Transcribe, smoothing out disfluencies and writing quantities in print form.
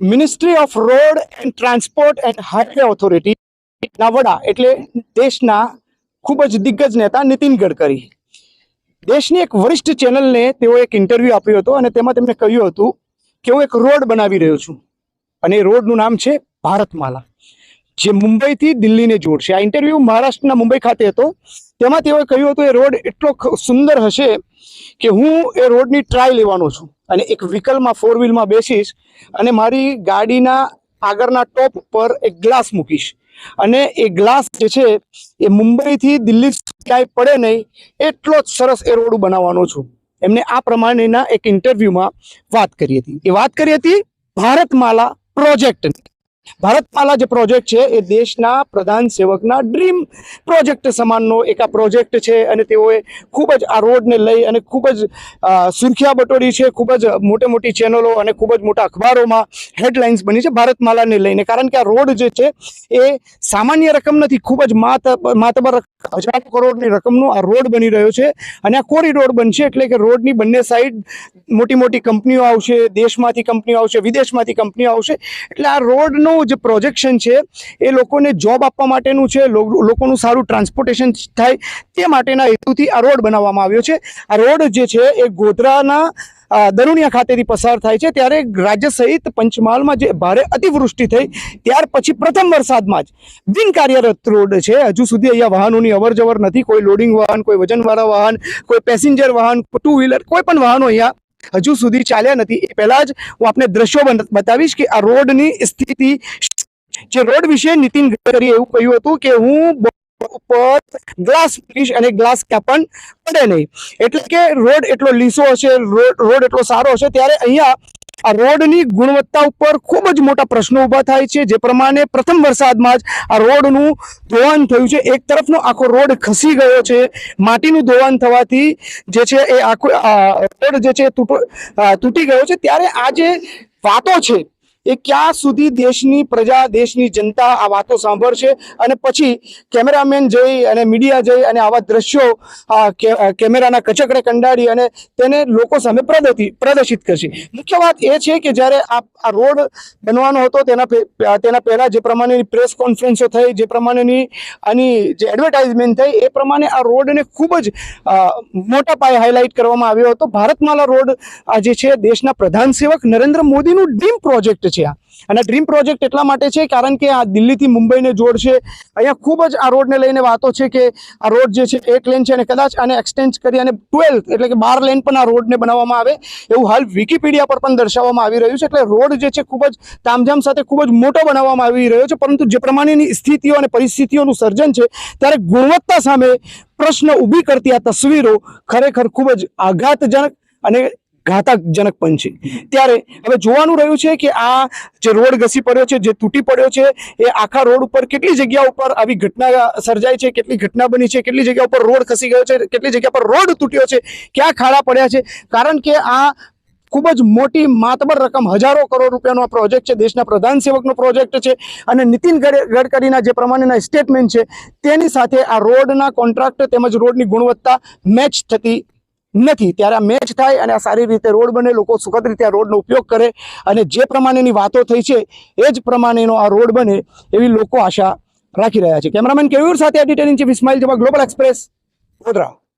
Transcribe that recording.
Ministry off road and transport and highway authority ના વડા એટલે દેશના ખૂબ જ દિગ્ગજ નેતા નીતિન ગડકરી દેશની એક વરિષ્ઠ ચેનલને તેઓ એક ઇન્ટરવ્યૂ આપ્યો હતો અને તેમાં તેમણે કહ્યું હતું કે હું એક રોડ બનાવી રહ્યો છું અને એ રોડનું નામ છે ભારતમાલા, જે મુંબઈથી દિલ્હીને જોડશે. આ ઇન્ટરવ્યૂ મહારાષ્ટ્રના મુંબઈ ખાતે હતો. તેમાં તેઓએ કહ્યું હતું એ રોડ એટલો સુંદર હશે કે હું એ રોડની ટ્રાય લેવાનો છું અને એક વ્હીકલમાં 4 વ્હીલમાં બેસીશ અને મારી ગાડીના આગળના ટોપ પર એક ગ્લાસ મૂકીશ અને એ ગ્લાસ જે છે એ મુંબઈથી દિલ્હી ક્યાંય પડે નહીં એટલો જ સરસ એ રોડ બનાવવાનો છું. એમને આ પ્રમાણેના એક ઇન્ટરવ્યૂમાં વાત કરી હતી. એ વાત કરી હતી ભારતમાલા પ્રોજેક્ટની. ભારતમાલા જે પ્રોજેક્ટ છે એ દેશના પ્રધાન સેવકના ડ્રીમ પ્રોજેક્ટ સમાનનો એક આ પ્રોજેક્ટ છે અને તેઓએ ખૂબ જ આ રોડને લઈ અને ખૂબ જ સુર્ખિયા બટોરી છે. ખૂબ જ મોટી ચેનલો અને ખૂબ જ મોટા અખબારોમાં હેડલાઇન્સ બની છે ભારતમાલાને લઈને. કારણ કે આ રોડ જે છે એ સામાન્ય રકમ નથી, ખૂબ જ માતબર હજારો કરોડની રકમનો આ રોડ બની રહ્યો છે અને આ કોરિડોર બનશે એટલે કે રોડની બંને સાઈડ મોટી કંપનીઓ આવશે, દેશમાંથી કંપનીઓ આવશે, વિદેશમાંથી કંપનીઓ આવશે. એટલે આ રોડનું જે પ્રોજેક્શન છે એ લોકોને જોબ આપવા માટેનું છે, લોકોનું સારું ટ્રાન્સપોર્ટેશન થાય તે માટેના હેતુથી આ રોડ બનાવવામાં આવ્યો છે. આ રોડ જે છે એ ગોધરાના દરુણિયા ખાતેથી પસાર થાય છે. ત્યારે રાજ્ય સહિત પંચમહાલમાં જે ભારે અતિવૃષ્ટિ થઈ ત્યાર પછી પ્રથમ વરસાદમાં જ બિનકાર્યરત રોડ છે. હજુ સુધી અહીંયા વાહનોની અવરજવર નથી, કોઈ લોડિંગ વાહન, કોઈ વજનવાળા વાહન, કોઈ પેસેન્જર વાહન, 2 વ્હીલર, કોઈ પણ વાહનો અહીંયા હજુ સુધી ચાલ્યા નથી. એ પહેલા જ હું આપને દ્રશ્યો બતાવીશ કે આ રોડની સ્થિતિ. જે રોડ વિશે નીતિન ગડકરીએ એવું કહ્યું હતું કે હું ઉપર ગ્લાસ મૂકીશ અને ગ્લાસ ક્યાં પણ પડે નહીં. એટલે કે રોડ એટલો લીસો હશે, રોડ એટલો સારો હશે. ત્યારે અહીંયા આ રોડની ગુણવત્તા ઉપર ખૂબ જ મોટા પ્રશ્નો ઊભા થાય છે. જે પ્રમાણે પ્રથમ વરસાદમાં જ આ રોડનું ધોવાણ થયું છે. એક તરફનો આખો રોડ ખસી ગયો છે. માટીનું ધોવાણ થવાથી જે છે એ આખો રોડ જે છે તૂટી ગયો છે. ત્યારે આ જે વાતો છે એ ક્યાં સુધી દેશની પ્રજા, દેશની જનતા આ વાતો સાંભળશે અને પછી કેમેરામેન જઈ અને મીડિયા જઈ અને આવા દ્રશ્યો કેમેરાના કચકડે કંડાળી અને તેને લોકો સામે પ્રદર્શિત કરશે. મુખ્ય વાત એ છે કે જ્યારે આ રોડ બનવાનો હતો તેના પહેલા જે પ્રમાણેની પ્રેસ કોન્ફરન્સો થઈ, જે પ્રમાણેની આની જે એડવર્ટાઇઝમેન્ટ થઈ, એ પ્રમાણે આ રોડને ખૂબ જ મોટા પાયે હાઇલાઇટ કરવામાં આવ્યો હતો. ભારતમાલા રોડ આ જે છે દેશના પ્રધાન સેવક નરેન્દ્ર મોદીનું ડ્રીમ પ્રોજેક્ટ છે. અને ડ્રીમ પ્રોજેક્ટ એટલા માટે છે કારણ કે આ દિલ્હીથી મુંબઈને જોડશે. અહીંયા ખૂબ જ આ રોડને લઈને વાતો છે કે આ રોડ જે છે 1 લેન છે અને કદાચ આને એક્સટેન્ડ કરી અને 12 એટલે કે 12 લેન પણ આ રોડને બનાવવામાં આવે એવું હાલ વિકીપીડિયા પર પણ દર્શાવવામાં આવી રહ્યું છે. એટલે રોડ જે છે ખૂબ જ તામઝામ સાથે ખૂબ જ મોટો બનાવવામાં આવી રહ્યો છે. પરંતુ જે પ્રમાણેની સ્થિતિઓ અને પરિસ્થિતિઓનું સર્જન છે ત્યારે ગુણવત્તા સામે પ્રશ્ન ઊભી કરતી આ તસવીરો ખરેખર ખૂબ જ આઘાતજનક અને ઘાતકજનક પણ છે. ત્યારે હવે જોવાનું રહ્યું છે કે આ જે રોડ ઘસી પડ્યો છે, જે તૂટી પડ્યો છે, એ આખા રોડ ઉપર કેટલી જગ્યા ઉપર આવી ઘટના સર્જાઈ છે, કેટલી ઘટના બની છે, કેટલી જગ્યા ઉપર રોડ ખસી ગયો છે, કેટલી જગ્યા પર રોડ તૂટ્યો છે, ક્યાં ખાડા પડ્યા છે. કારણ કે આ ખૂબ જ મોટી માતબર રકમ, હજારો કરોડ રૂપિયાનો આ પ્રોજેક્ટ છે, દેશના પ્રધાન સેવકનો પ્રોજેક્ટ છે અને નીતિન ગડકરીના જે પ્રમાણેના સ્ટેટમેન્ટ છે તેની સાથે આ રોડના કોન્ટ્રાક્ટ તેમજ રોડની ગુણવત્તા મેચ થતી નથી. ત્યારે આ મેચ થાય અને આ સારી રીતે રોડ બને, લોકો સુખદ રીતે આ રોડનો ઉપયોગ કરે અને જે પ્રમાણેની વાતો થઈ છે એ જ પ્રમાણેનો આ રોડ બને એવી લોકો આશા રાખી રહ્યા છે. કેમેરામેન કેયુર સાથે editor in chief Ismail Jaba, Global Express, Godhra.